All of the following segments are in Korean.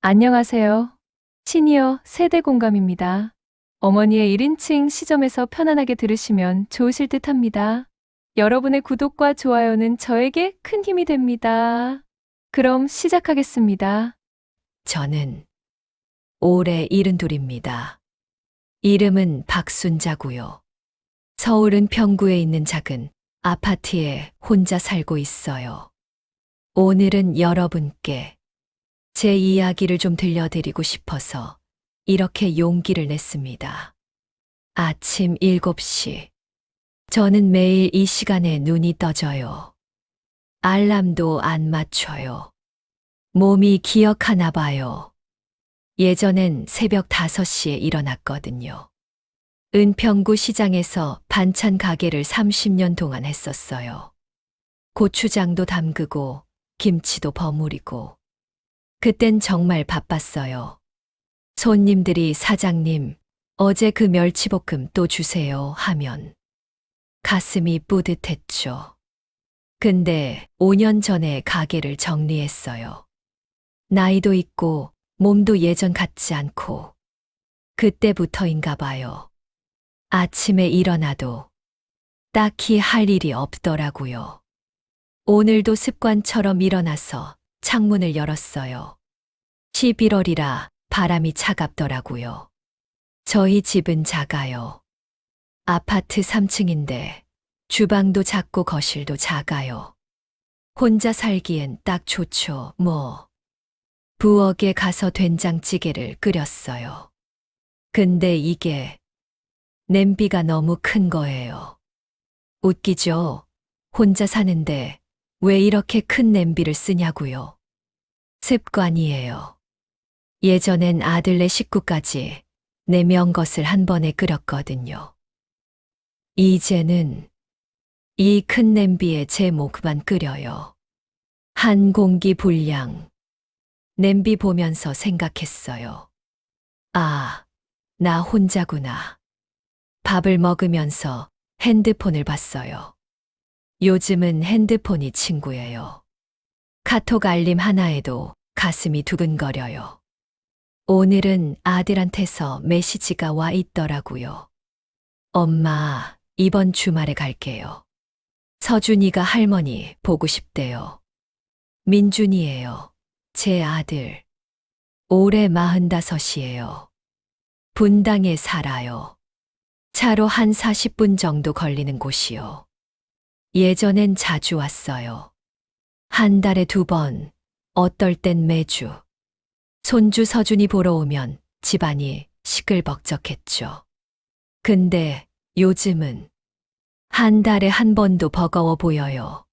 안녕하세요. 시니어 세대 공감입니다. 어머니의 1인칭 시점에서 편안하게 들으시면 좋으실 듯 합니다. 여러분의 구독과 좋아요는 저에게 큰 힘이 됩니다. 그럼 시작하겠습니다. 저는 올해 72입니다. 이름은 박순자고요. 서울은 평구에 있는 작은 아파트에 혼자 살고 있어요. 오늘은 여러분께 제 이야기를 좀 들려드리고 싶어서 이렇게 용기를 냈습니다. 아침 7시. 저는 매일 이 시간에 눈이 떠져요. 알람도 안 맞춰요. 몸이 기억하나 봐요. 예전엔 새벽 5시에 일어났거든요. 은평구 시장에서 반찬 가게를 30년 동안 했었어요. 고추장도 담그고 김치도 버무리고. 그땐 정말 바빴어요. 손님들이 사장님, 어제 그 멸치볶음 또 주세요 하면 가슴이 뿌듯했죠. 근데 5년 전에 가게를 정리했어요. 나이도 있고 몸도 예전 같지 않고 그때부터인가 봐요. 아침에 일어나도 딱히 할 일이 없더라고요. 오늘도 습관처럼 일어나서 창문을 열었어요. 11월이라 바람이 차갑더라고요. 저희 집은 작아요. 아파트 3층인데 주방도 작고 거실도 작아요. 혼자 살기엔 딱 좋죠, 뭐. 부엌에 가서 된장찌개를 끓였어요. 근데 이게 냄비가 너무 큰 거예요. 웃기죠? 혼자 사는데 왜 이렇게 큰 냄비를 쓰냐고요. 습관이에요. 예전엔 아들네 식구까지 4명 것을 한 번에 끓였거든요. 이제는 이 큰 냄비에 제 목만 끓여요. 한 공기 분량. 냄비 보면서 생각했어요. 아, 나 혼자구나. 밥을 먹으면서 핸드폰을 봤어요. 요즘은 핸드폰이 친구예요. 카톡 알림 하나에도 가슴이 두근거려요. 오늘은 아들한테서 메시지가 와 있더라고요. 엄마, 이번 주말에 갈게요. 서준이가 할머니 보고 싶대요. 민준이에요. 제 아들. 올해 45이에요. 분당에 살아요. 차로 한 40분 정도 걸리는 곳이요. 예전엔 자주 왔어요. 한 달에 2번, 어떨 땐 매주. 손주 서준이 보러 오면 집안이 시끌벅적했죠. 근데 요즘은 한 달에 한 번도 버거워 보여요.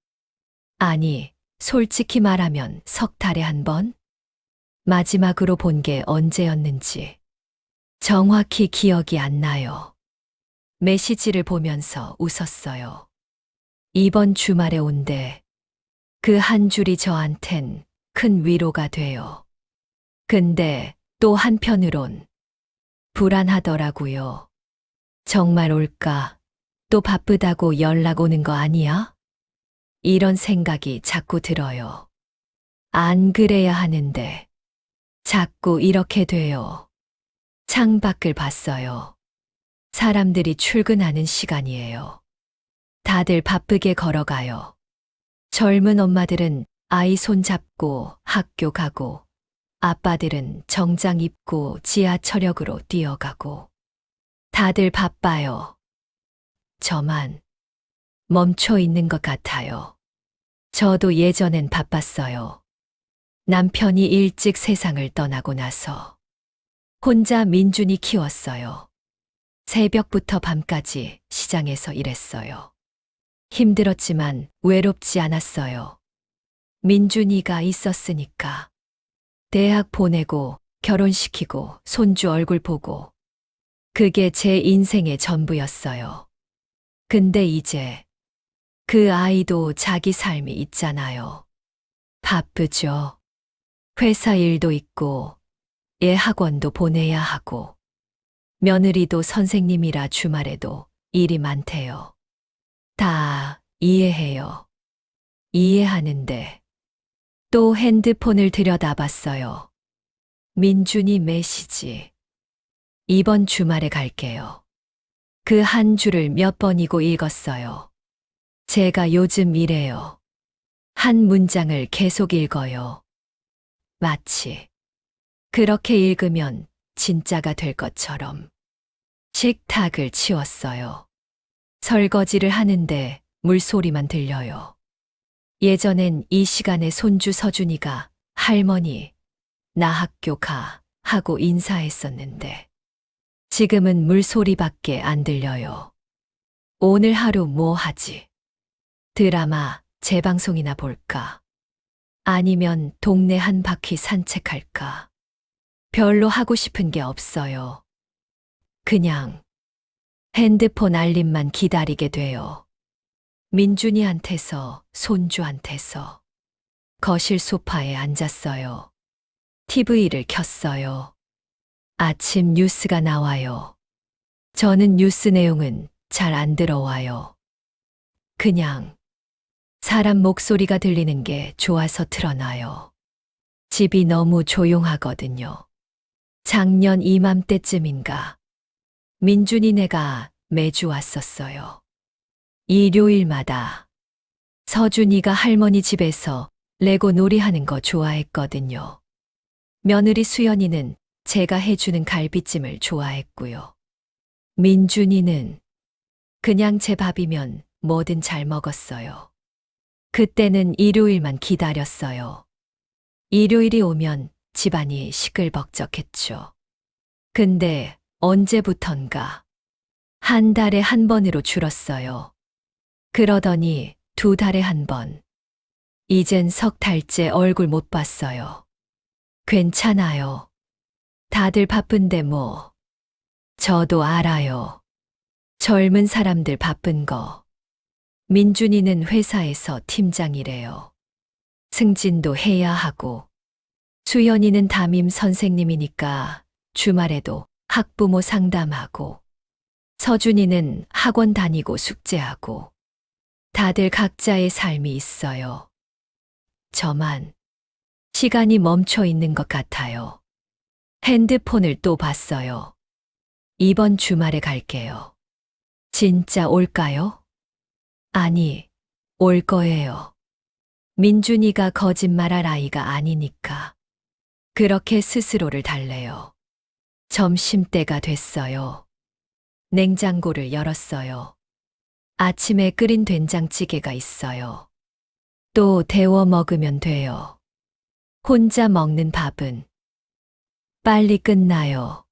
아니, 솔직히 말하면 석 달에 한 번? 마지막으로 본 게 언제였는지 정확히 기억이 안 나요. 메시지를 보면서 웃었어요. 이번 주말에 온대. 그 한 줄이 저한텐 큰 위로가 돼요. 근데 또 한편으론 불안하더라고요. 정말 올까? 또 바쁘다고 연락 오는 거 아니야? 이런 생각이 자꾸 들어요. 안 그래야 하는데 자꾸 이렇게 돼요. 창밖을 봤어요. 사람들이 출근하는 시간이에요. 다들 바쁘게 걸어가요. 젊은 엄마들은 아이 손잡고 학교 가고, 아빠들은 정장 입고 지하철역으로 뛰어가고. 다들 바빠요. 저만 멈춰 있는 것 같아요. 저도 예전엔 바빴어요. 남편이 일찍 세상을 떠나고 나서 혼자 민준이 키웠어요. 새벽부터 밤까지 시장에서 일했어요. 힘들었지만 외롭지 않았어요. 민준이가 있었으니까. 대학 보내고 결혼시키고 손주 얼굴 보고. 그게 제 인생의 전부였어요. 근데 이제 그 아이도 자기 삶이 있잖아요. 바쁘죠. 회사 일도 있고, 애 학원도 보내야 하고, 며느리도 선생님이라 주말에도 일이 많대요. 다 이해해요. 이해하는데 또 핸드폰을 들여다봤어요. 민준이 메시지. 이번 주말에 갈게요. 그 한 줄을 몇 번이고 읽었어요. 제가 요즘 이래요. 한 문장을 계속 읽어요. 마치 그렇게 읽으면 진짜가 될 것처럼. 식탁을 치웠어요. 설거지를 하는데 물소리만 들려요. 예전엔 이 시간에 손주 서준이가 할머니, 나 학교 가 하고 인사했었는데 지금은 물소리밖에 안 들려요. 오늘 하루 뭐 하지? 드라마, 재방송이나 볼까? 아니면 동네 한 바퀴 산책할까? 별로 하고 싶은 게 없어요. 그냥 핸드폰 알림만 기다리게 돼요. 민준이한테서, 손주한테서. 거실 소파에 앉았어요. TV를 켰어요. 아침 뉴스가 나와요. 저는 뉴스 내용은 잘 안 들어와요. 그냥 사람 목소리가 들리는 게 좋아서 틀어놔요. 집이 너무 조용하거든요. 작년 이맘때쯤인가 민준이네가 매주 왔었어요. 일요일마다 서준이가 할머니 집에서 레고 놀이하는 거 좋아했거든요. 며느리 수연이는 제가 해주는 갈비찜을 좋아했고요. 민준이는 그냥 제 밥이면 뭐든 잘 먹었어요. 그때는 일요일만 기다렸어요. 일요일이 오면 집안이 시끌벅적했죠. 근데 언제부턴가 한 달에 한 번으로 줄었어요. 그러더니 2달에 한 번. 이젠 3달째 얼굴 못 봤어요. 괜찮아요. 다들 바쁜데 뭐. 저도 알아요. 젊은 사람들 바쁜 거. 민준이는 회사에서 팀장이래요. 승진도 해야 하고. 수연이는 담임 선생님이니까 주말에도 학부모 상담하고. 서준이는 학원 다니고 숙제하고. 다들 각자의 삶이 있어요. 저만 시간이 멈춰 있는 것 같아요. 핸드폰을 또 봤어요. 이번 주말에 갈게요. 진짜 올까요? 아니, 올 거예요. 민준이가 거짓말할 아이가 아니니까. 그렇게 스스로를 달래요. 점심때가 됐어요. 냉장고를 열었어요. 아침에 끓인 된장찌개가 있어요. 또 데워 먹으면 돼요. 혼자 먹는 밥은 빨리 끝나요.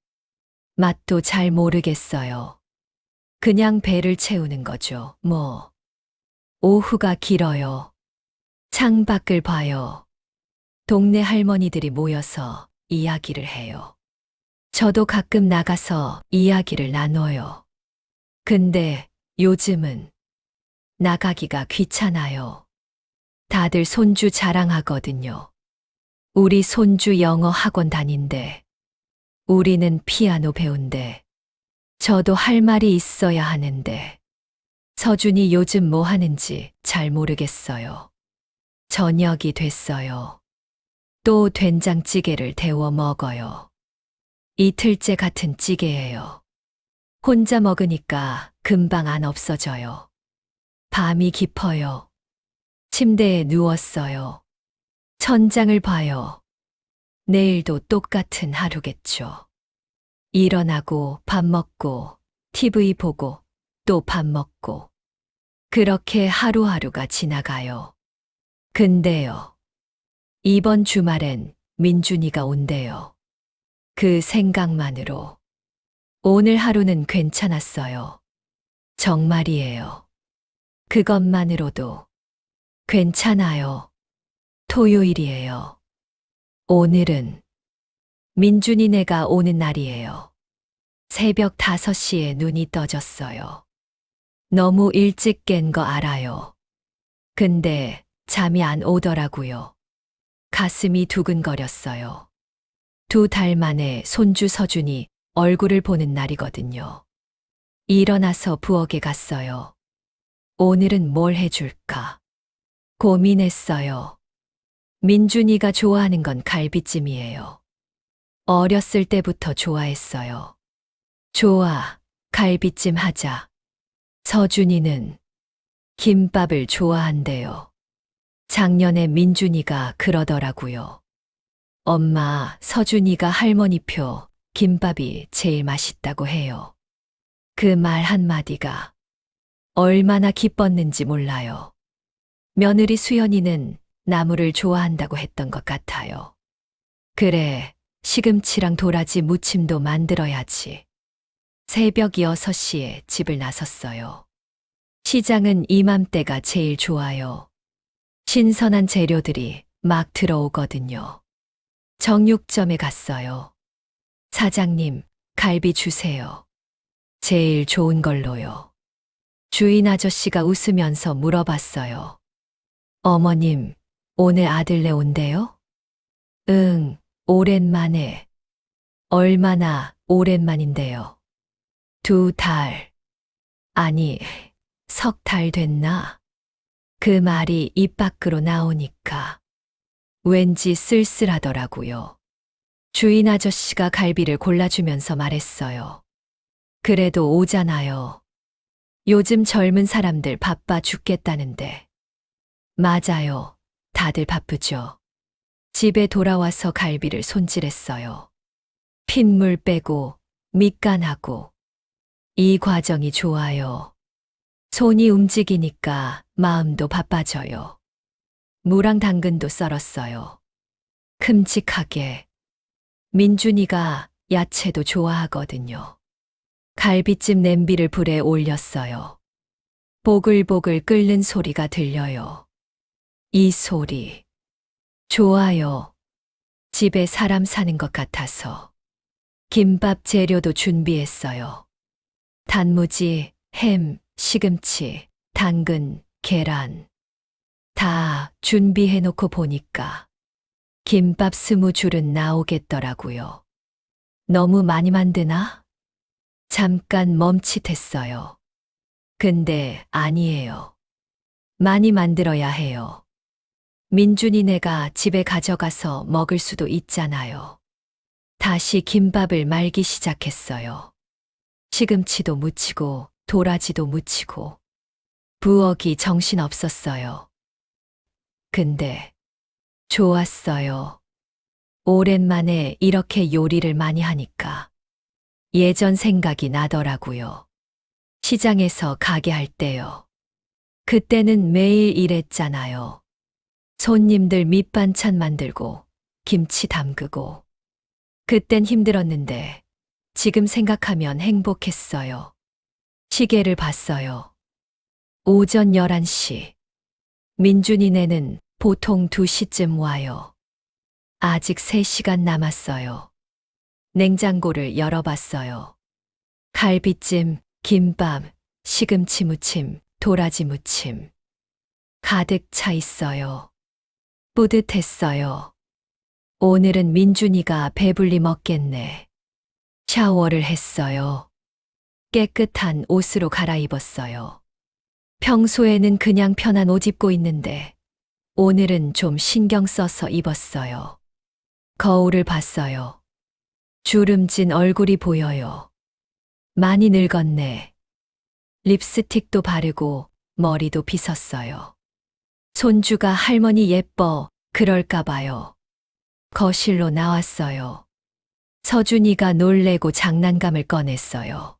맛도 잘 모르겠어요. 그냥 배를 채우는 거죠, 뭐. 오후가 길어요. 창밖을 봐요. 동네 할머니들이 모여서 이야기를 해요. 저도 가끔 나가서 이야기를 나눠요. 근데 요즘은 나가기가 귀찮아요. 다들 손주 자랑하거든요. 우리 손주 영어 학원 다닌대. 우리는 피아노 배운대. 저도 할 말이 있어야 하는데. 서준이 요즘 뭐 하는지 잘 모르겠어요. 저녁이 됐어요. 또 된장찌개를 데워 먹어요. 이틀째 같은 찌개예요. 혼자 먹으니까 금방 안 없어져요. 밤이 깊어요. 침대에 누웠어요. 천장을 봐요. 내일도 똑같은 하루겠죠. 일어나고 밥 먹고 TV 보고 또 밥 먹고 그렇게 하루하루가 지나가요. 근데요. 이번 주말엔 민준이가 온대요. 그 생각만으로 오늘 하루는 괜찮았어요. 정말이에요. 그것만으로도 괜찮아요. 토요일이에요. 오늘은 민준이네가 오는 날이에요. 새벽 5시에 눈이 떠졌어요. 너무 일찍 깬 거 알아요. 근데 잠이 안 오더라고요. 가슴이 두근거렸어요. 2달 만에 손주 서준이 얼굴을 보는 날이거든요. 일어나서 부엌에 갔어요. 오늘은 뭘 해줄까? 고민했어요. 민준이가 좋아하는 건 갈비찜이에요. 어렸을 때부터 좋아했어요. 좋아, 갈비찜 하자. 서준이는 김밥을 좋아한대요. 작년에 민준이가 그러더라고요. 엄마, 서준이가 할머니표 김밥이 제일 맛있다고 해요. 그 말 한마디가 얼마나 기뻤는지 몰라요. 며느리 수연이는 나물을 좋아한다고 했던 것 같아요. 그래, 시금치랑 도라지 무침도 만들어야지. 새벽 6시에 집을 나섰어요. 시장은 이맘때가 제일 좋아요. 신선한 재료들이 막 들어오거든요. 정육점에 갔어요. 사장님, 갈비 주세요. 제일 좋은 걸로요. 주인 아저씨가 웃으면서 물어봤어요. 어머님, 오늘 아들네 온대요? 응, 오랜만에. 얼마나 오랜만인데요? 2달. 아니, 3달 됐나? 그 말이 입 밖으로 나오니까 왠지 쓸쓸하더라고요. 주인 아저씨가 갈비를 골라주면서 말했어요. 그래도 오잖아요. 요즘 젊은 사람들 바빠 죽겠다는데. 맞아요. 다들 바쁘죠. 집에 돌아와서 갈비를 손질했어요. 핏물 빼고 밑간하고. 이 과정이 좋아요. 손이 움직이니까 마음도 바빠져요. 무랑 당근도 썰었어요. 큼직하게. 민준이가 야채도 좋아하거든요. 갈비찜 냄비를 불에 올렸어요. 보글보글 끓는 소리가 들려요. 이 소리. 좋아요. 집에 사람 사는 것 같아서. 김밥 재료도 준비했어요. 단무지, 햄, 시금치, 당근, 계란. 다 준비해놓고 보니까 김밥 20줄은 나오겠더라고요. 너무 많이 만드나? 잠깐 멈칫했어요. 근데 아니에요. 많이 만들어야 해요. 민준이네가 집에 가져가서 먹을 수도 있잖아요. 다시 김밥을 말기 시작했어요. 시금치도 묻히고 도라지도 묻히고 부엌이 정신없었어요. 근데 좋았어요. 오랜만에 이렇게 요리를 많이 하니까 예전 생각이 나더라고요. 시장에서 가게 할 때요. 그때는 매일 일했잖아요. 손님들 밑반찬 만들고 김치 담그고. 그땐 힘들었는데 지금 생각하면 행복했어요. 시계를 봤어요. 오전 11시. 민준이네는 보통 2시쯤 와요. 아직 3시간 남았어요. 냉장고를 열어봤어요. 갈비찜, 김밥, 시금치 무침, 도라지 무침. 가득 차 있어요. 뿌듯했어요. 오늘은 민준이가 배불리 먹겠네. 샤워를 했어요. 깨끗한 옷으로 갈아입었어요. 평소에는 그냥 편한 옷 입고 있는데 오늘은 좀 신경 써서 입었어요. 거울을 봤어요. 주름진 얼굴이 보여요. 많이 늙었네. 립스틱도 바르고 머리도 빗었어요. 손주가 할머니 예뻐 그럴까 봐요. 거실로 나왔어요. 서준이가 놀래고 장난감을 꺼냈어요.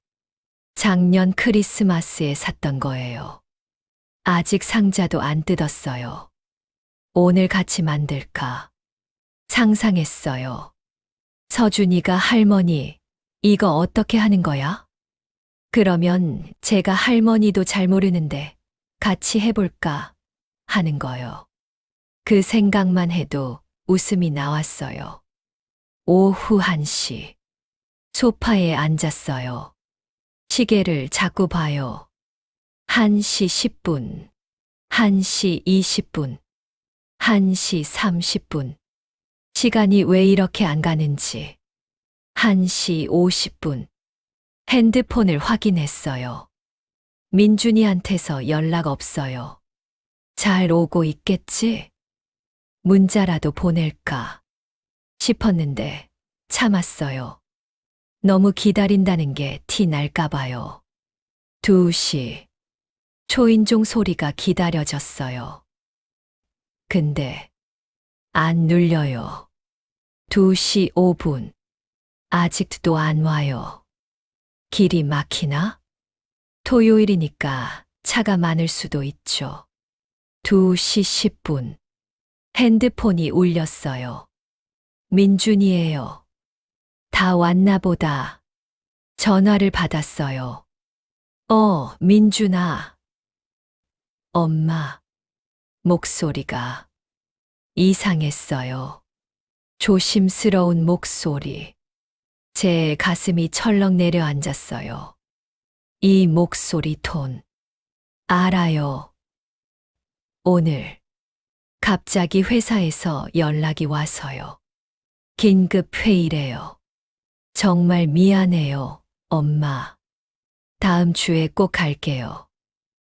작년 크리스마스에 샀던 거예요. 아직 상자도 안 뜯었어요. 오늘 같이 만들까? 상상했어요. 서준이가 할머니, 이거 어떻게 하는 거야? 그러면 제가 할머니도 잘 모르는데 같이 해볼까? 하는 거요. 그 생각만 해도 웃음이 나왔어요. 오후 1시. 소파에 앉았어요. 시계를 자꾸 봐요. 1시 10분, 1시 20분, 1시 30분. 시간이 왜 이렇게 안 가는지. 1시 50분. 핸드폰을 확인했어요. 민준이한테서 연락 없어요. 잘 오고 있겠지? 문자라도 보낼까 싶었는데 참았어요. 너무 기다린다는 게 티 날까봐요. 2시. 초인종 소리가 기다려졌어요. 근데 안 눌려요. 2시 5분. 아직도 안 와요. 길이 막히나? 토요일이니까 차가 많을 수도 있죠. 2시 10분. 핸드폰이 울렸어요. 민준이에요. 다 왔나 보다. 전화를 받았어요. 민준아. 엄마. 목소리가 이상했어요. 조심스러운 목소리. 제 가슴이 철렁 내려앉았어요. 이 목소리 톤. 알아요. 오늘 갑자기 회사에서 연락이 와서요. 긴급 회의래요. 정말 미안해요, 엄마. 다음 주에 꼭 갈게요.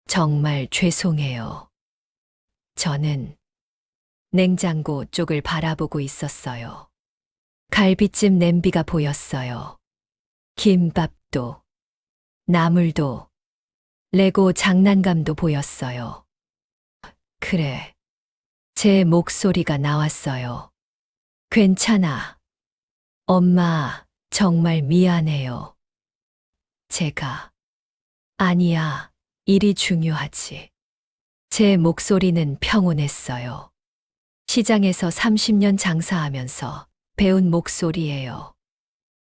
정말 죄송해요. 저는 냉장고 쪽을 바라보고 있었어요. 갈비찜 냄비가 보였어요. 김밥도, 나물도, 레고 장난감도 보였어요. 그래. 제 목소리가 나왔어요. 괜찮아. 엄마, 정말 미안해요. 제가. 아니야, 일이 중요하지. 제 목소리는 평온했어요. 시장에서 30년 장사하면서 배운 목소리예요.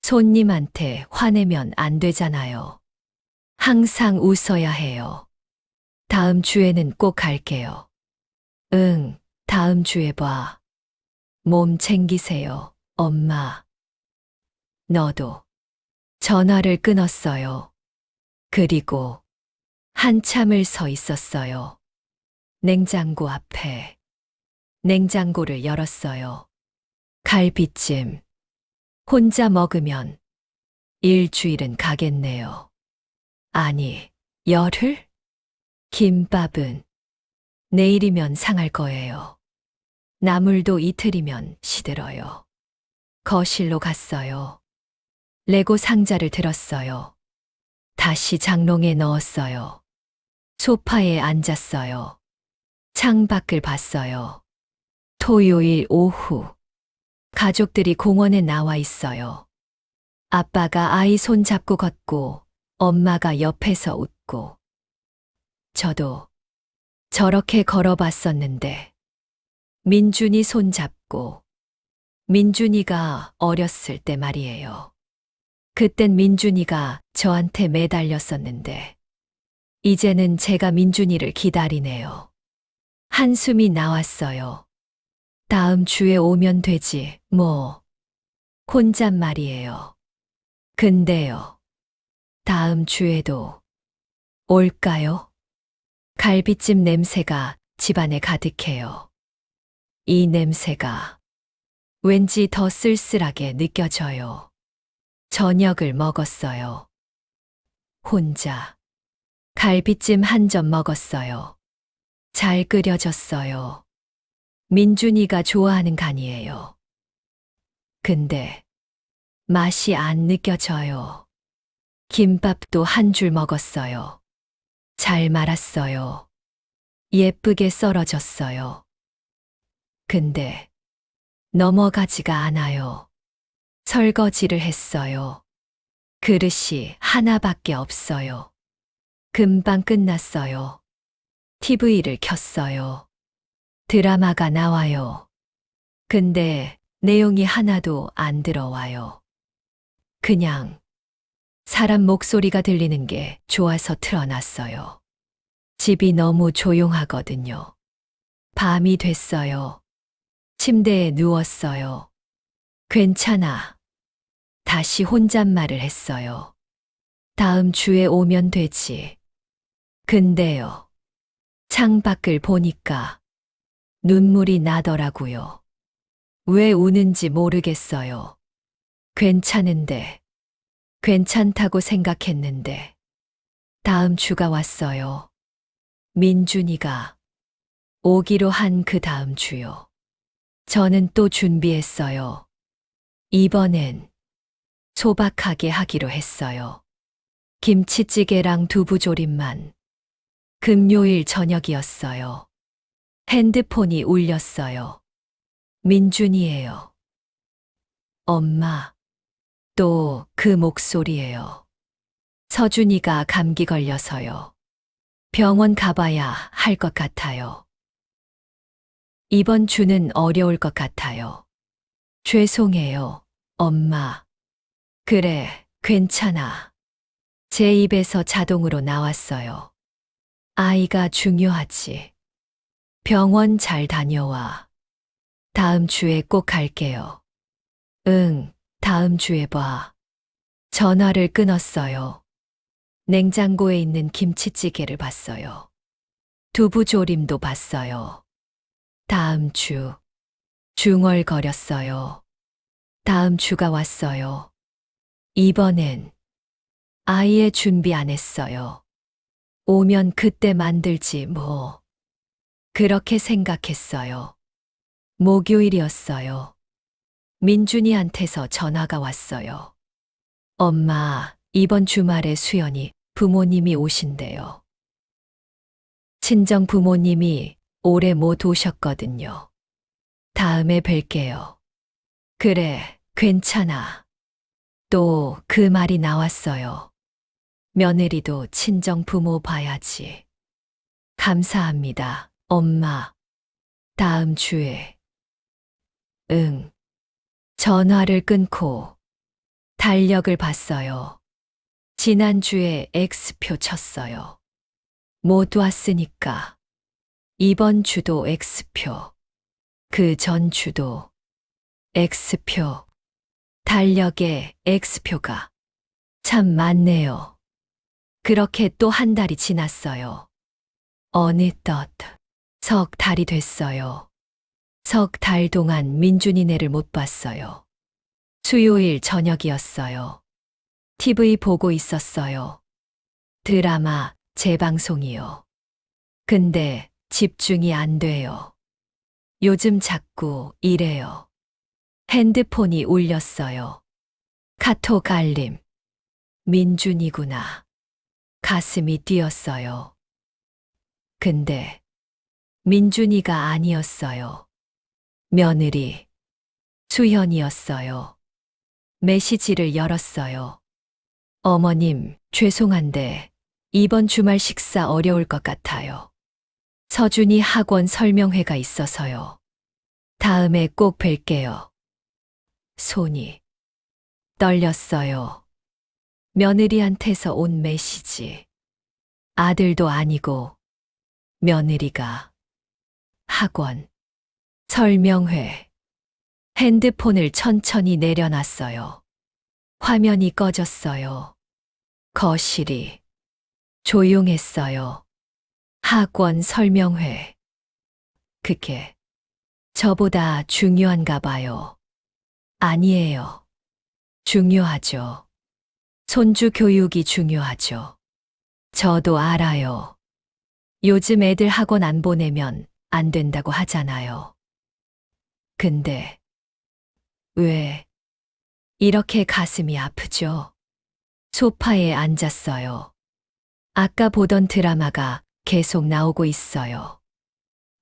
손님한테 화내면 안 되잖아요. 항상 웃어야 해요. 다음 주에는 꼭 갈게요. 응, 다음 주에 봐. 몸 챙기세요, 엄마. 너도. 전화를 끊었어요. 그리고 한참을 서 있었어요. 냉장고 앞에. 냉장고를 열었어요. 갈비찜. 혼자 먹으면 일주일은 가겠네요. 아니, 열흘? 김밥은 내일이면 상할 거예요. 나물도 이틀이면 시들어요. 거실로 갔어요. 레고 상자를 들었어요. 다시 장롱에 넣었어요. 소파에 앉았어요. 창밖을 봤어요. 토요일 오후. 가족들이 공원에 나와 있어요. 아빠가 아이 손 잡고 걷고 엄마가 옆에서 웃고. 저도 저렇게 걸어봤었는데. 민준이 손 잡고. 민준이가 어렸을 때 말이에요. 그땐 민준이가 저한테 매달렸었는데. 이제는 제가 민준이를 기다리네요. 한숨이 나왔어요. 다음 주에 오면 되지, 뭐. 혼잣말이에요. 근데요. 다음 주에도 올까요? 갈비찜 냄새가 집안에 가득해요. 이 냄새가 왠지 더 쓸쓸하게 느껴져요. 저녁을 먹었어요. 혼자. 갈비찜 한 점 먹었어요. 잘 끓여졌어요. 민준이가 좋아하는 간이에요. 근데 맛이 안 느껴져요. 김밥도 한 줄 먹었어요. 잘 말았어요. 예쁘게 썰어졌어요. 근데 넘어가지가 않아요. 설거지를 했어요. 그릇이 하나밖에 없어요. 금방 끝났어요. TV를 켰어요. 드라마가 나와요. 근데 내용이 하나도 안 들어와요. 그냥 사람 목소리가 들리는 게 좋아서 틀어놨어요. 집이 너무 조용하거든요. 밤이 됐어요. 침대에 누웠어요. 괜찮아. 다시 혼잣말을 했어요. 다음 주에 오면 되지. 근데요. 창밖을 보니까 눈물이 나더라고요. 왜 우는지 모르겠어요. 괜찮은데, 괜찮다고 생각했는데. 다음 주가 왔어요. 민준이가 오기로 한 그 다음 주요. 저는 또 준비했어요. 이번엔 소박하게 하기로 했어요. 김치찌개랑 두부조림만. 금요일 저녁이었어요. 핸드폰이 울렸어요. 민준이에요. 엄마. 또 그 목소리예요. 서준이가 감기 걸려서요. 병원 가봐야 할 것 같아요. 이번 주는 어려울 것 같아요. 죄송해요, 엄마. 그래, 괜찮아. 제 입에서 자동으로 나왔어요. 아이가 중요하지. 병원 잘 다녀와. 다음 주에 꼭 갈게요. 응, 다음 주에 봐. 전화를 끊었어요. 냉장고에 있는 김치찌개를 봤어요. 두부조림도 봤어요. 다음 주. 중얼거렸어요. 다음 주가 왔어요. 이번엔 아예 준비 안 했어요. 오면 그때 만들지 뭐. 그렇게 생각했어요. 목요일이었어요. 민준이한테서 전화가 왔어요. 엄마, 이번 주말에 수연이 부모님이 오신대요. 친정 부모님이 올해 못 오셨거든요. 다음에 뵐게요. 그래, 괜찮아. 또 그 말이 나왔어요. 며느리도 친정 부모 봐야지. 감사합니다, 엄마. 다음 주에. 응. 전화를 끊고 달력을 봤어요. 지난주에 X표 쳤어요. 못 왔으니까. 이번 주도 X표. 그 전 주도 X표. 달력에 X표가 참 많네요. 그렇게 또 한 달이 지났어요. 어느덧 석 달이 됐어요. 석 달 동안 민준이네를 못 봤어요. 수요일 저녁이었어요. TV 보고 있었어요. 드라마 재방송이요. 근데 집중이 안 돼요. 요즘 자꾸 이래요. 핸드폰이 울렸어요. 카톡 알림. 민준이구나. 가슴이 뛰었어요. 근데 민준이가 아니었어요. 며느리 수현이었어요. 메시지를 열었어요. 어머님, 죄송한데 이번 주말 식사 어려울 것 같아요. 서준이 학원 설명회가 있어서요. 다음에 꼭 뵐게요. 손이 떨렸어요. 며느리한테서 온 메시지. 아들도 아니고 며느리가 학원 설명회. 핸드폰을 천천히 내려놨어요. 화면이 꺼졌어요. 거실이 조용했어요. 학원 설명회. 그게 저보다 중요한가 봐요. 아니에요. 중요하죠. 손주 교육이 중요하죠. 저도 알아요. 요즘 애들 학원 안 보내면 안 된다고 하잖아요. 근데 왜 이렇게 가슴이 아프죠? 소파에 앉았어요. 아까 보던 드라마가 계속 나오고 있어요.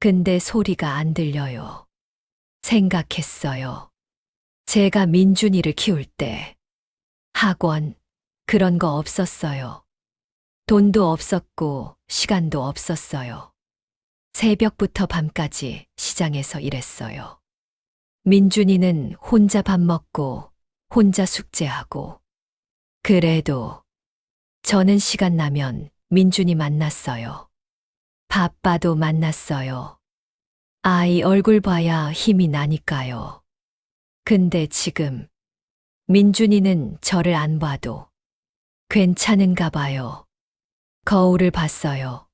근데 소리가 안 들려요. 생각했어요. 제가 민준이를 키울 때 학원 그런 거 없었어요. 돈도 없었고 시간도 없었어요. 새벽부터 밤까지 시장에서 일했어요. 민준이는 혼자 밥 먹고 혼자 숙제하고. 그래도 저는 시간 나면 민준이 만났어요. 바빠도 만났어요. 아이 얼굴 봐야 힘이 나니까요. 근데 지금 민준이는 저를 안 봐도 괜찮은가 봐요. 거울을 봤어요.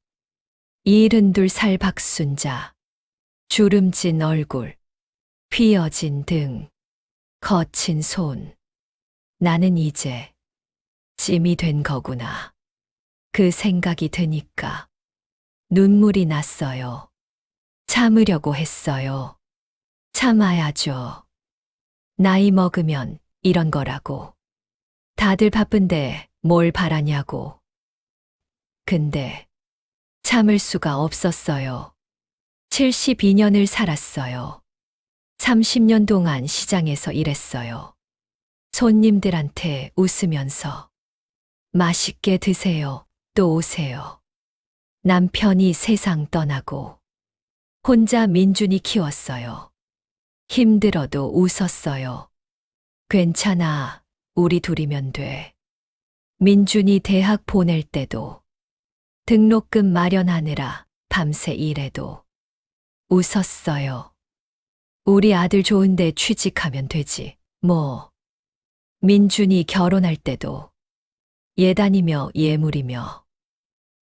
72살 박순자. 주름진 얼굴, 휘어진 등, 거친 손. 나는 이제 찜이 된 거구나. 그 생각이 드니까 눈물이 났어요. 참으려고 했어요. 참아야죠. 나이 먹으면 이런 거라고. 다들 바쁜데 뭘 바라냐고. 근데 참을 수가 없었어요. 72년을 살았어요. 30년 동안 시장에서 일했어요. 손님들한테 웃으면서 맛있게 드세요. 또 오세요. 남편이 세상 떠나고 혼자 민준이 키웠어요. 힘들어도 웃었어요. 괜찮아. 우리 둘이면 돼. 민준이 대학 보낼 때도 등록금 마련하느라 밤새 일해도 웃었어요. 우리 아들 좋은데 취직하면 되지. 뭐. 민준이 결혼할 때도 예단이며 예물이며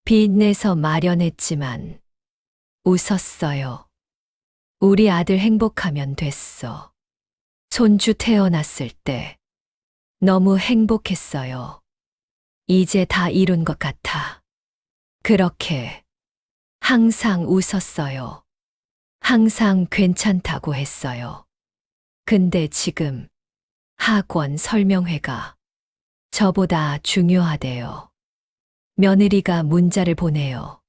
빚내서 마련했지만 웃었어요. 우리 아들 행복하면 됐어. 손주 태어났을 때 너무 행복했어요. 이제 다 이룬 것 같아. 그렇게 항상 웃었어요. 항상 괜찮다고 했어요. 근데 지금 학원 설명회가 저보다 중요하대요. 며느리가 문자를 보내요.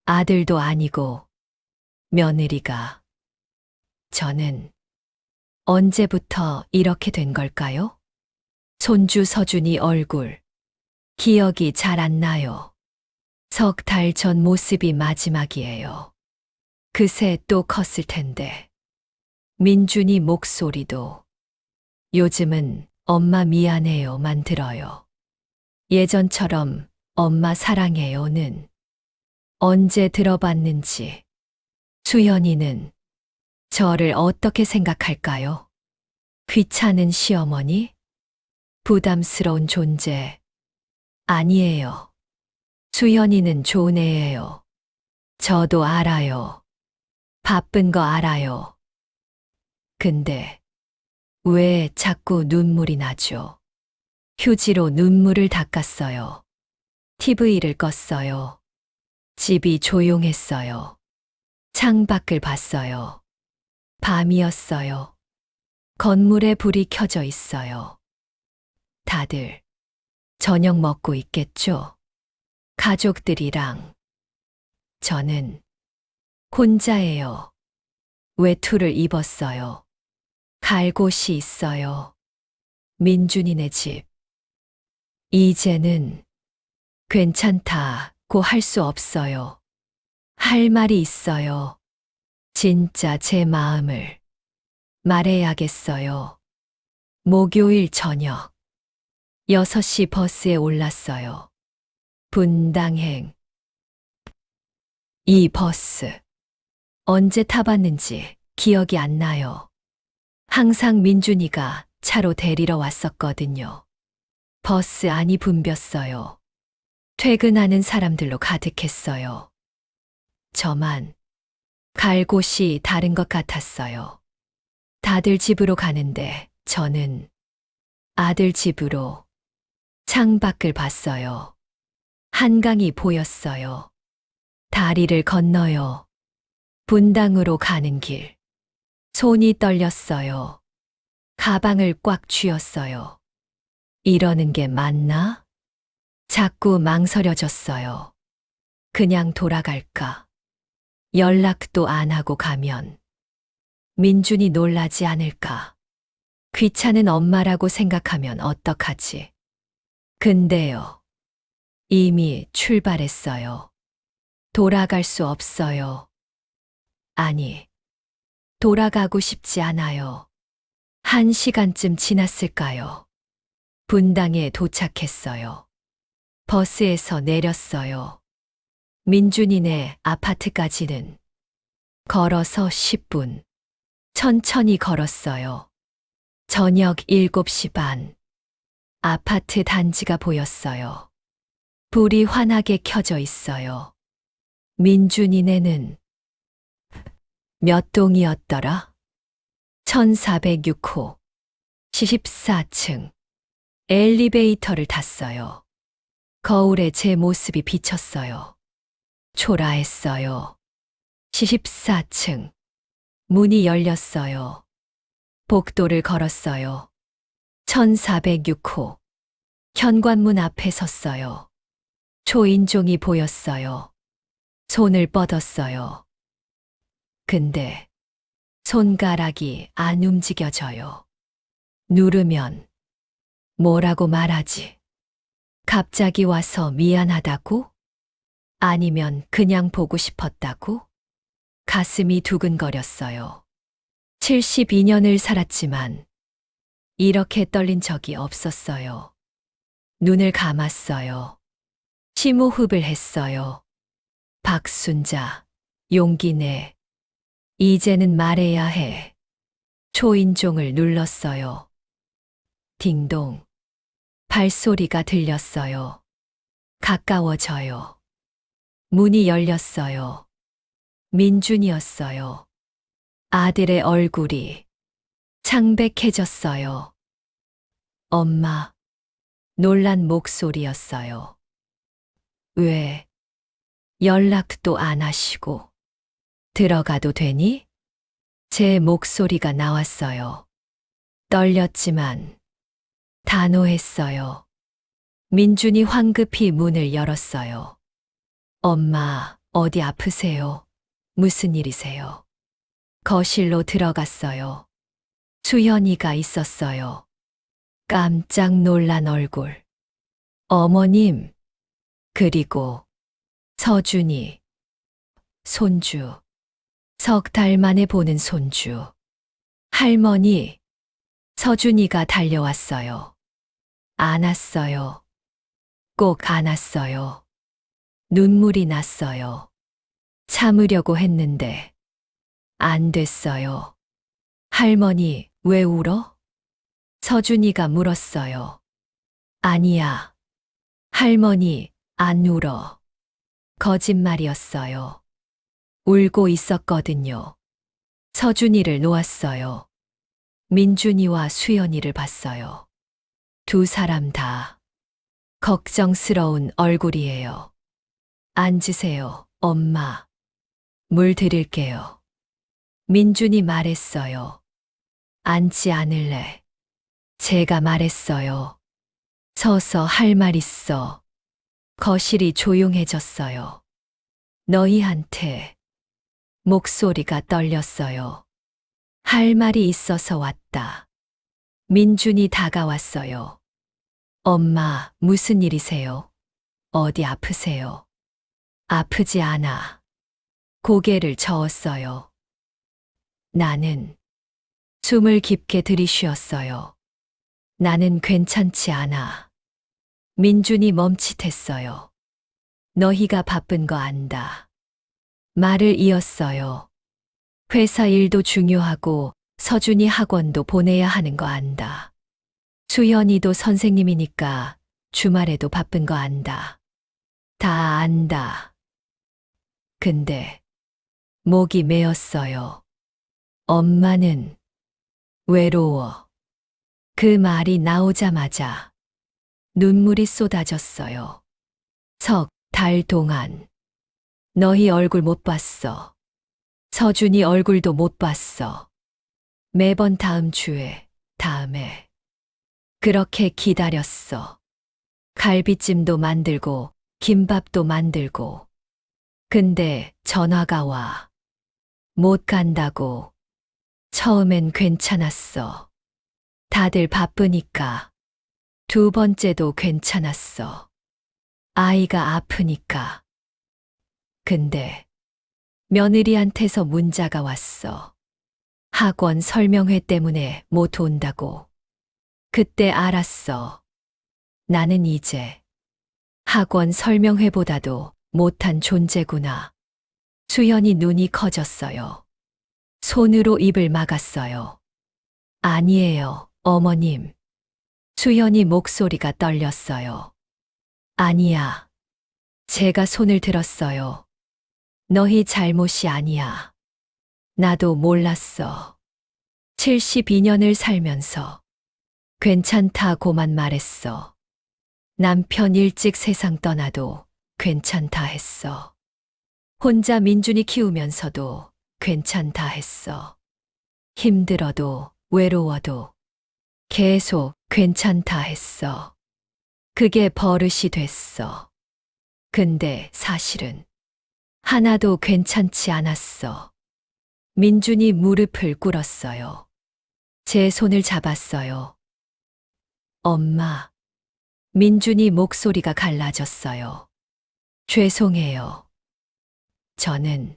아들도 아니고 며느리가. 저는 언제부터 이렇게 된 걸까요? 손주 서준이 얼굴 기억이 잘 안 나요. 석 달 전 모습이 마지막이에요. 그새 또 컸을 텐데. 민준이 목소리도 요즘은 엄마 미안해요만 들어요. 예전처럼 엄마 사랑해요는 언제 들어봤는지. 수연이는 저를 어떻게 생각할까요? 귀찮은 시어머니? 부담스러운 존재. 아니에요. 수연이는 좋은 애예요. 저도 알아요. 바쁜 거 알아요. 근데 왜 자꾸 눈물이 나죠? 휴지로 눈물을 닦았어요. TV를 껐어요. 집이 조용했어요. 창밖을 봤어요. 밤이었어요. 건물에 불이 켜져 있어요. 다들 저녁 먹고 있겠죠? 가족들이랑. 저는 혼자예요. 외투를 입었어요. 갈 곳이 있어요. 민준이네 집. 이제는 괜찮다고 할 수 없어요. 할 말이 있어요. 진짜 제 마음을 말해야겠어요. 목요일 저녁 6시 버스에 올랐어요. 분당행. 이 버스 언제 타봤는지 기억이 안 나요. 항상 민준이가 차로 데리러 왔었거든요. 버스 안이 붐볐어요. 퇴근하는 사람들로 가득했어요. 저만 갈 곳이 다른 것 같았어요. 다들 집으로 가는데 저는 아들 집으로. 창밖을 봤어요. 한강이 보였어요. 다리를 건너요. 분당으로 가는 길. 손이 떨렸어요. 가방을 꽉 쥐었어요. 이러는 게 맞나? 자꾸 망설여졌어요. 그냥 돌아갈까? 연락도 안 하고 가면 민준이 놀라지 않을까? 귀찮은 엄마라고 생각하면 어떡하지? 근데요. 이미 출발했어요. 돌아갈 수 없어요. 아니, 돌아가고 싶지 않아요. 1시간쯤 지났을까요? 분당에 도착했어요. 버스에서 내렸어요. 민준이네 아파트까지는 걸어서 10분. 천천히 걸었어요. 저녁 7시 반. 아파트 단지가 보였어요. 불이 환하게 켜져 있어요. 민준이네는 몇 동이었더라? 1406호. 14층. 엘리베이터를 탔어요. 거울에 제 모습이 비쳤어요. 초라했어요. 14층. 문이 열렸어요. 복도를 걸었어요. 1406호. 현관문 앞에 섰어요. 초인종이 보였어요. 손을 뻗었어요. 근데 손가락이 안 움직여져요. 누르면 뭐라고 말하지? 갑자기 와서 미안하다고? 아니면 그냥 보고 싶었다고? 가슴이 두근거렸어요. 72년을 살았지만 이렇게 떨린 적이 없었어요. 눈을 감았어요. 심호흡을 했어요. 박순자, 용기 내. 이제는 말해야 해. 초인종을 눌렀어요. 딩동. 발소리가 들렸어요. 가까워져요. 문이 열렸어요. 민준이었어요. 아들의 얼굴이 창백해졌어요. 엄마. 놀란 목소리였어요. 왜 연락도 안 하시고 들어가도 되니? 제 목소리가 나왔어요. 떨렸지만 단호했어요. 민준이 황급히 문을 열었어요. 엄마, 어디 아프세요? 무슨 일이세요? 거실로 들어갔어요. 수현이가 있었어요. 깜짝 놀란 얼굴. 어머님, 그리고 서준이, 손주, 석 달 만에 보는 손주. 할머니, 서준이가 달려왔어요. 안았어요. 꼭 안았어요. 눈물이 났어요. 참으려고 했는데 안 됐어요. 할머니, 왜 울어? 서준이가 물었어요. 아니야. 할머니, 안 울어. 거짓말이었어요. 울고 있었거든요. 서준이를 놓았어요. 민준이와 수연이를 봤어요. 두 사람 다 걱정스러운 얼굴이에요. 앉으세요, 엄마. 물 드릴게요. 민준이 말했어요. 앉지 않을래. 제가 말했어요. 서서 할 말 있어. 거실이 조용해졌어요. 너희한테. 목소리가 떨렸어요. 할 말이 있어서 왔다. 민준이 다가왔어요. 엄마, 무슨 일이세요? 어디 아프세요? 아프지 않아. 고개를 저었어요. 나는 숨을 깊게 들이쉬었어요. 나는 괜찮지 않아. 민준이 멈칫했어요. 너희가 바쁜 거 안다. 말을 이었어요. 회사 일도 중요하고 서준이 학원도 보내야 하는 거 안다. 수현이도 선생님이니까 주말에도 바쁜 거 안다. 다 안다. 근데 목이 메었어요. 엄마는 외로워. 그 말이 나오자마자 눈물이 쏟아졌어요. 석 달 동안 너희 얼굴 못 봤어. 서준이 얼굴도 못 봤어. 매번 다음 주에, 다음에. 그렇게 기다렸어. 갈비찜도 만들고, 김밥도 만들고. 근데 전화가 와. 못 간다고. 처음엔 괜찮았어. 다들 바쁘니까. 두 번째도 괜찮았어. 아이가 아프니까. 근데 며느리한테서 문자가 왔어. 학원 설명회 때문에 못 온다고. 그때 알았어. 나는 이제 학원 설명회보다도 못한 존재구나. 수연이 눈이 커졌어요. 손으로 입을 막았어요. 아니에요, 어머님. 수연이 목소리가 떨렸어요. 아니야. 제가 손을 들었어요. 너희 잘못이 아니야. 나도 몰랐어. 72년을 살면서 괜찮다고만 말했어. 남편 일찍 세상 떠나도 괜찮다 했어. 혼자 민준이 키우면서도 괜찮다 했어. 힘들어도 외로워도 계속 괜찮다 했어. 그게 버릇이 됐어. 근데 사실은 하나도 괜찮지 않았어. 민준이 무릎을 꿇었어요. 제 손을 잡았어요. 엄마. 민준이 목소리가 갈라졌어요. 죄송해요. 저는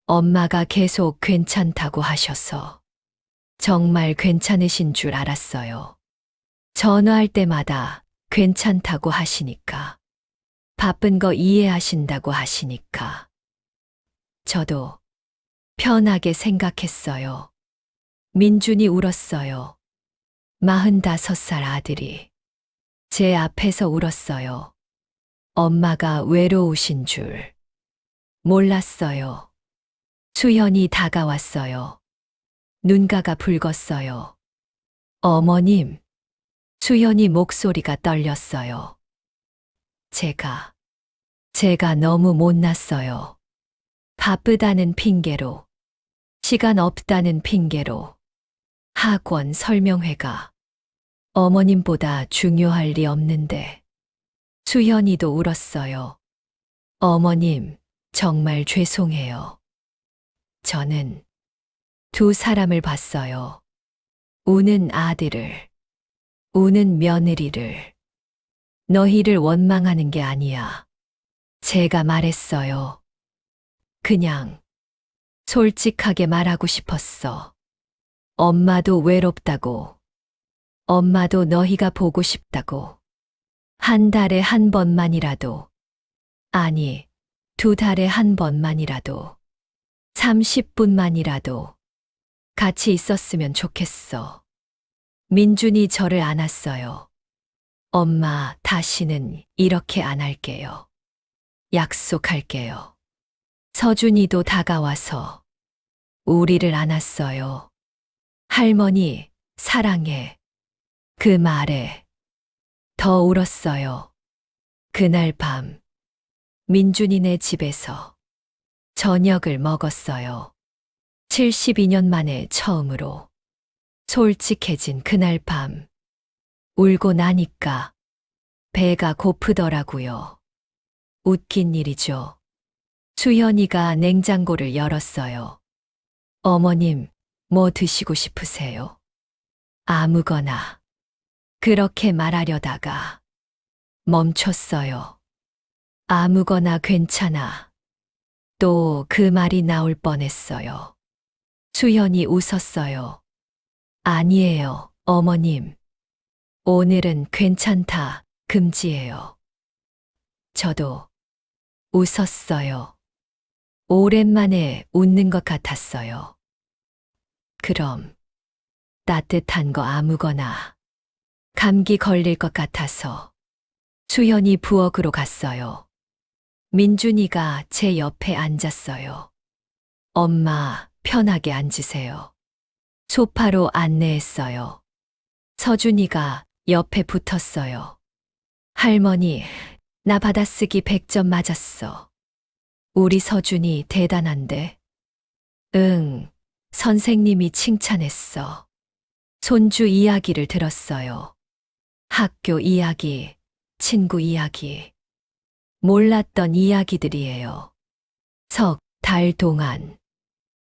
엄마가 계속 괜찮다고 하셔서 정말 괜찮으신 줄 알았어요. 전화할 때마다 괜찮다고 하시니까. 바쁜 거 이해하신다고 하시니까. 저도 편하게 생각했어요. 민준이 울었어요. 45살 아들이 제 앞에서 울었어요. 엄마가 외로우신 줄 몰랐어요. 수현이 다가왔어요. 눈가가 붉었어요. 어머님, 수현이 목소리가 떨렸어요. 제가 너무 못났어요. 바쁘다는 핑계로, 시간 없다는 핑계로, 학원 설명회가 어머님보다 중요할 리 없는데, 수현이도 울었어요. 어머님, 정말 죄송해요. 저는 두 사람을 봤어요. 우는 아들을, 우는 며느리를. 너희를 원망하는 게 아니야. 제가 말했어요. 그냥 솔직하게 말하고 싶었어. 엄마도 외롭다고. 엄마도 너희가 보고 싶다고. 한 달에 한 번만이라도. 아니, 2달에 한 번만이라도. 30분만이라도. 같이 있었으면 좋겠어. 민준이 저를 안았어요. 엄마, 다시는 이렇게 안 할게요. 약속할게요. 서준이도 다가와서 우리를 안았어요. 할머니, 사랑해. 그 말에 더 울었어요. 그날 밤, 민준이네 집에서 저녁을 먹었어요. 72년 만에 처음으로 솔직해진 그날 밤. 울고 나니까 배가 고프더라고요. 웃긴 일이죠. 수현이가 냉장고를 열었어요. 어머님, 뭐 드시고 싶으세요? 아무거나. 그렇게 말하려다가 멈췄어요. 아무거나 괜찮아. 또 그 말이 나올 뻔했어요. 수현이 웃었어요. 아니에요, 어머님. 오늘은 괜찮다, 금지예요. 저도 웃었어요. 오랜만에 웃는 것 같았어요. 그럼 따뜻한 거 아무거나. 감기 걸릴 것 같아서 수현이 부엌으로 갔어요. 민준이가 제 옆에 앉았어요. 엄마, 편하게 앉으세요. 소파로 안내했어요. 서준이가 옆에 붙었어요. 할머니, 나 받아쓰기 100점 맞았어. 우리 서준이 대단한데? 응, 선생님이 칭찬했어. 손주 이야기를 들었어요. 학교 이야기, 친구 이야기. 몰랐던 이야기들이에요. 석 달 동안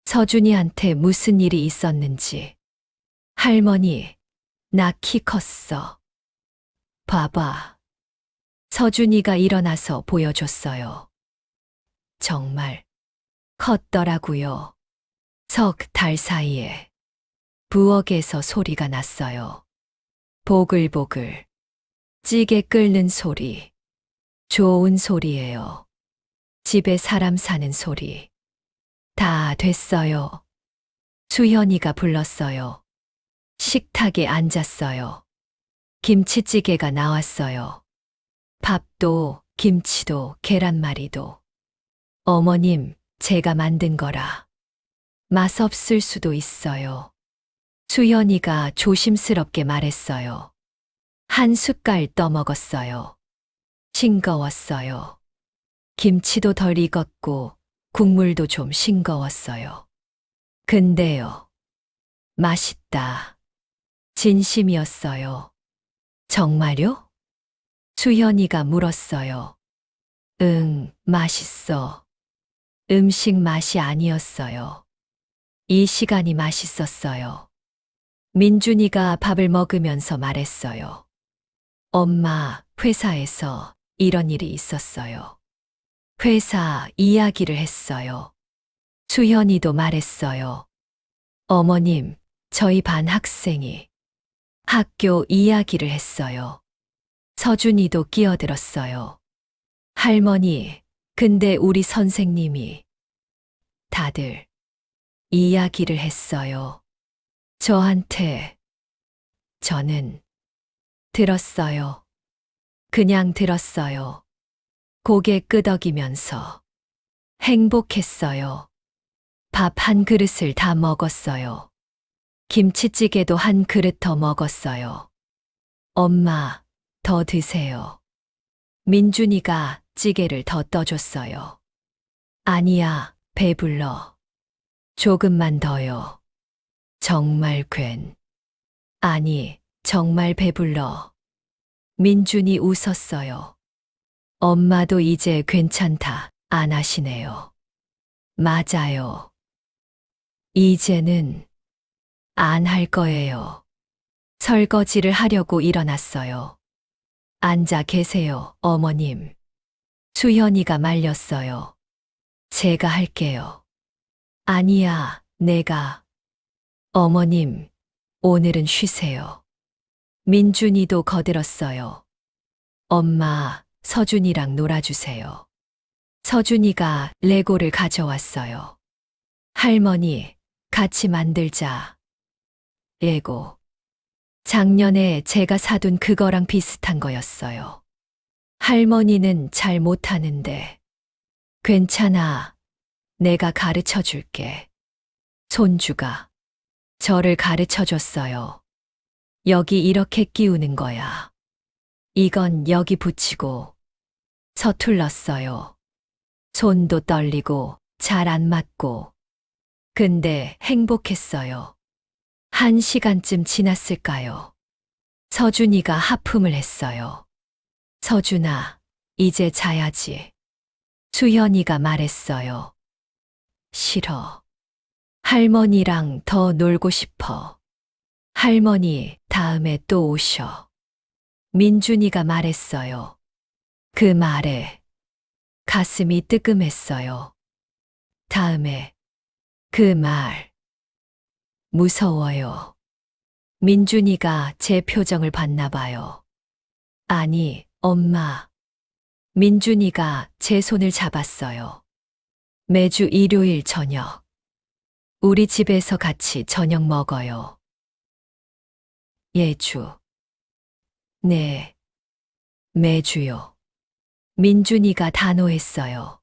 서준이한테 무슨 일이 있었는지. 할머니, 나 키 컸어. 봐봐. 서준이가 일어나서 보여줬어요. 정말 컸더라고요. 석 달 사이에 부엌에서 소리가 났어요. 보글보글. 찌개 끓는 소리. 좋은 소리예요. 집에 사람 사는 소리. 다 됐어요. 수현이가 불렀어요. 식탁에 앉았어요. 김치찌개가 나왔어요. 밥도, 김치도, 계란말이도. 어머님, 제가 만든 거라. 맛없을 수도 있어요. 수현이가 조심스럽게 말했어요. 한 숟갈 떠먹었어요. 싱거웠어요. 김치도 덜 익었고 국물도 좀 싱거웠어요. 근데요. 맛있다. 진심이었어요. 정말요? 수현이가 물었어요. 응, 맛있어. 음식 맛이 아니었어요. 이 시간이 맛있었어요. 민준이가 밥을 먹으면서 말했어요. 엄마, 회사에서 이런 일이 있었어요. 회사 이야기를 했어요. 수현이도 말했어요. 어머님, 저희 반 학생이 학교 이야기를 했어요. 서준이도 끼어들었어요. 할머니, 근데 우리 선생님이 다들 이야기를 했어요. 저한테. 저는 들었어요. 그냥 들었어요. 고개 끄덕이면서 행복했어요. 밥 한 그릇을 다 먹었어요. 김치찌개도 한 그릇 더 먹었어요. 엄마, 더 드세요. 민준이가 찌개를 더 떠줬어요. 아니야, 배불러. 조금만 더요. 정말 아니, 정말 배불러. 민준이 웃었어요. 엄마도 이제 괜찮다, 안 하시네요. 맞아요. 이제는 안 할 거예요. 설거지를 하려고 일어났어요. 앉아 계세요, 어머님. 수현이가 말렸어요. 제가 할게요. 아니야, 내가. 어머님, 오늘은 쉬세요. 민준이도 거들었어요. 엄마, 서준이랑 놀아주세요. 서준이가 레고를 가져왔어요. 할머니, 같이 만들자. 레고. 작년에 제가 사둔 그거랑 비슷한 거였어요. 할머니는 잘 못하는데. 괜찮아. 내가 가르쳐 줄게. 손주가 저를 가르쳐 줬어요. 여기 이렇게 끼우는 거야. 이건 여기 붙이고. 서툴렀어요. 손도 떨리고 잘 안 맞고. 근데 행복했어요. 1시간쯤 지났을까요? 서준이가 하품을 했어요. 서준아, 이제 자야지. 수현이가 말했어요. 싫어. 할머니랑 더 놀고 싶어. 할머니, 다음에 또 오셔. 민준이가 말했어요. 그 말에 가슴이 뜨끔했어요. 다음에 그 말. 무서워요. 민준이가 제 표정을 봤나 봐요. 아니, 엄마. 민준이가 제 손을 잡았어요. 매주 일요일 저녁. 우리 집에서 같이 저녁 먹어요. 예주. 네. 매주요. 민준이가 단호했어요.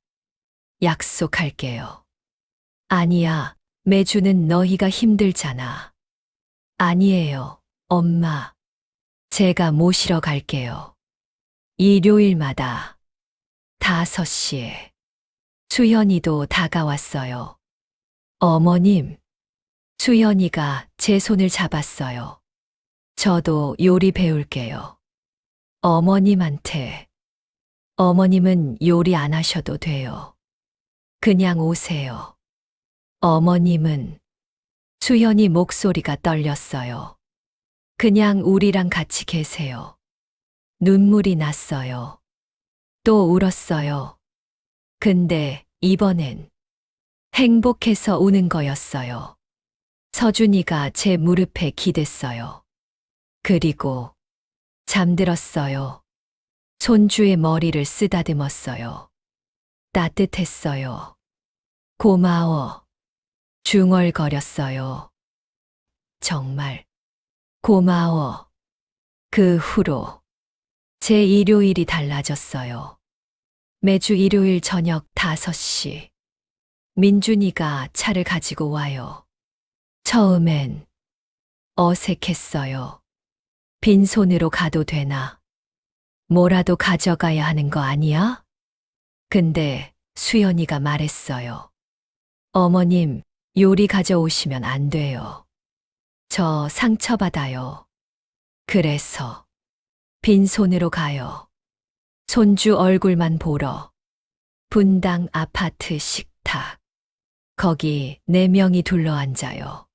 약속할게요. 아니야, 매주는 너희가 힘들잖아. 아니에요, 엄마. 제가 모시러 갈게요. 일요일마다 5시에. 수현이도 다가왔어요. 어머님. 수현이가 제 손을 잡았어요. 저도 요리 배울게요. 어머님한테. 어머님은 요리 안 하셔도 돼요. 그냥 오세요. 어머님은. 수현이 목소리가 떨렸어요. 그냥 우리랑 같이 계세요. 눈물이 났어요. 또 울었어요. 근데 이번엔 행복해서 우는 거였어요. 서준이가 제 무릎에 기댔어요. 그리고 잠들었어요. 손주의 머리를 쓰다듬었어요. 따뜻했어요. 고마워. 중얼거렸어요. 정말 고마워. 그 후로 제 일요일이 달라졌어요. 매주 일요일 저녁 5시. 민준이가 차를 가지고 와요. 처음엔 어색했어요. 빈손으로 가도 되나? 뭐라도 가져가야 하는 거 아니야? 근데 수연이가 말했어요. 어머님, 요리 가져오시면 안 돼요. 저 상처받아요. 그래서 빈손으로 가요. 손주 얼굴만 보러. 분당 아파트 식탁. 거기 4명이 둘러앉아요.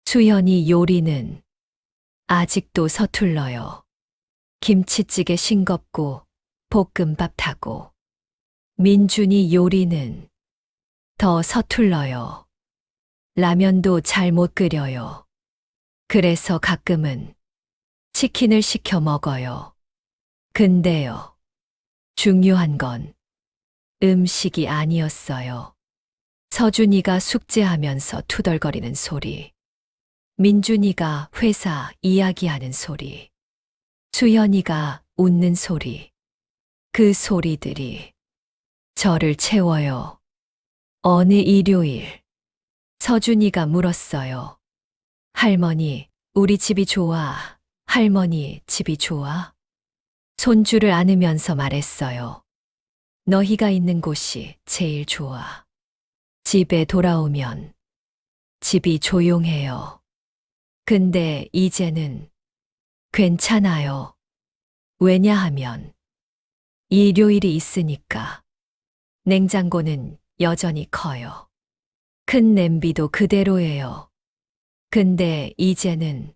수연이 요리는 아직도 서툴러요. 김치찌개 싱겁고 볶음밥 타고. 민준이 요리는 더 서툴러요. 라면도 잘 못 끓여요. 그래서 가끔은 치킨을 시켜 먹어요. 근데요, 중요한 건 음식이 아니었어요. 서준이가 숙제하면서 투덜거리는 소리. 민준이가 회사 이야기하는 소리. 수연이가 웃는 소리. 그 소리들이 저를 채워요. 어느 일요일, 서준이가 물었어요. 할머니, 우리 집이 좋아. 할머니, 집이 좋아? 손주를 안으면서 말했어요. 너희가 있는 곳이 제일 좋아. 집에 돌아오면 집이 조용해요. 근데 이제는 괜찮아요. 왜냐하면 일요일이 있으니까. 냉장고는 여전히 커요. 큰 냄비도 그대로예요. 근데 이제는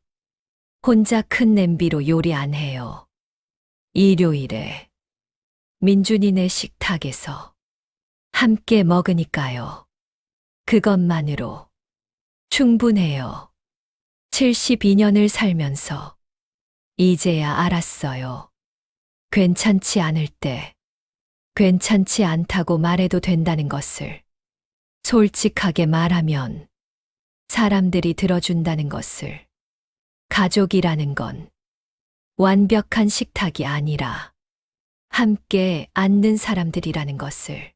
혼자 큰 냄비로 요리 안 해요. 일요일에 민준이네 식탁에서 함께 먹으니까요. 그것만으로 충분해요. 72년을 살면서 이제야 알았어요. 괜찮지 않을 때 괜찮지 않다고 말해도 된다는 것을. 솔직하게 말하면 사람들이 들어준다는 것을. 가족이라는 건 완벽한 식탁이 아니라 함께 앉는 사람들이라는 것을.